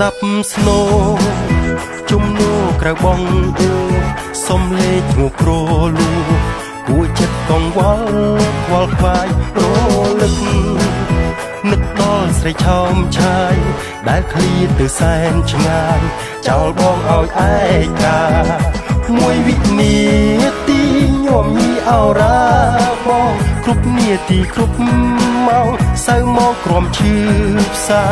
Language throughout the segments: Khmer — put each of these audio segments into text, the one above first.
ដាប់ស្នូជំនួក្រៅបងសុំលេខឈ្មោះប្រលូគួចចិត្តកងវល់ខ្វល់ខ្វាយរលឹកនឹកដល់ស្រីឆោមឆាយដែលឃ្លាតទៅសែនឆ្ងាយចោលបងឲ្យឯកាមួយវិនាទីញោមញីអរ៉ាបងគ្រប់នាទីគ្រប់ម៉ោងសៅមកក្រំឈឺផ្សា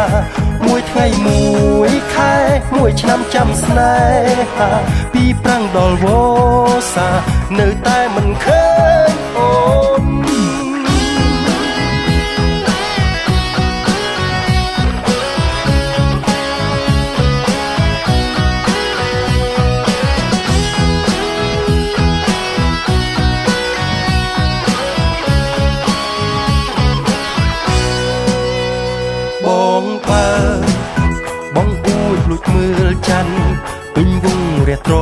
មួយថ្ងៃមួយខែមួយឆ្នាំចាំស្នេហាពីប្រាំងដល់វស្សានៅតែមិនឃើញអូនបងបើបងអួយលួចមើលច័ន្ទពេញវងរះត្រ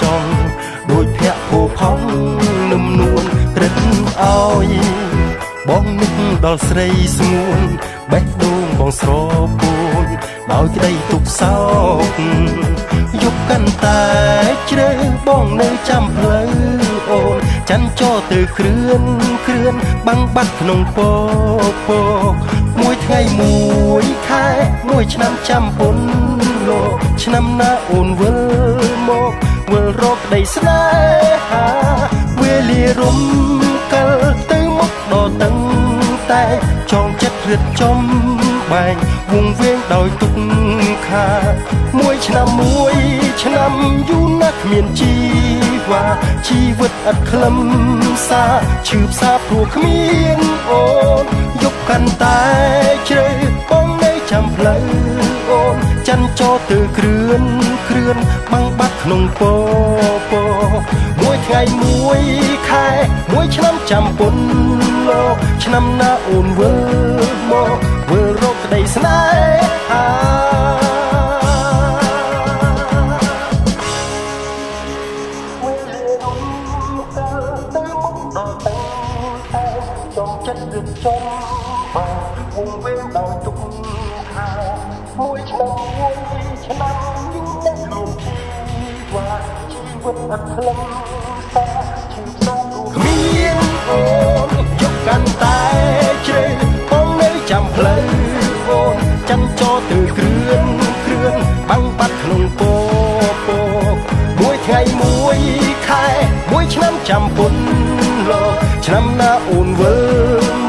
ចង់ដូចភ័ក្រភោផង់នឹមនួនរឹតឲ្យបងនឹកដល់ស្រីស្ងួនបេះដូងបងស្រពោនដោយក្តីទុក្ខសោកយប់កាន់តែជ្រៅបងនៅចាំផ្លូវអូនចាំចោទៅគ្រឿនបាំងបាត់ក្នុងពកមួយថ្ងៃមួយខែមួយឆ្នាំចាំពុនលោកឆ្នាំណាអូនវិលមកវិលរកក្តីស្នេហាវេលារំកិលទៅមុខដល់តឹងតែចងចិត្តរឹតចំបែងវងវែងដោយទុក្ខាមួយឆ្នាំយូរណាស់គ្មានជីវ៉ាជីវិតឥតខ្លឹមសារឈឺផ្សាព្រោះគ្មានអូនយប់កាន់តែជ្រៅបងនៅចាំផ្លូវអូនចាំចោទៅគ្រឿនបាំងបាត់ក្នុងពកមួយថ្ងៃមួយខែមួយឆ្នាំចាំពុនលោកឆ្នាំណាអូនវិលមកវិលរកក្តីស្នេហាចងចិត្តរឹតចំបានវងវែងដោយទុក្ខាមួយឆ្នាំយូរណាស់លោកជីវ៉ាជីវិតអត់ខ្លឹមសារឈឺផ្សាគ្មានអូនយប់កាន់តែជ្រៅបងនៅចាំផ្លូវអូនចាំចោទៅគ្រឿនបាំងបាត់ក្នុងពកមួយថ្ងៃមួយខែមួយឆ្នាំចាំពុនលោកឆ្នាំណាអូនវិល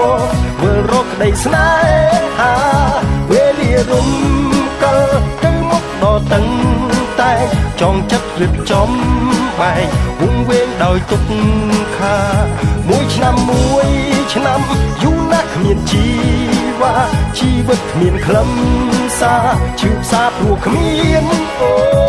មកវិលរកក្តីស្នេហាវេលារំកិលទៅមុខដល់តឹងតែចងចិត្តរឹតចំបែងវងវែងដោយទុក្ខាមួយឆ្នាំយូរណាស់គ្មានជីវ៉ាជីវិតគ្មានខ្លឹមសារឈឺផ្សាព្រោះគ្មានអូ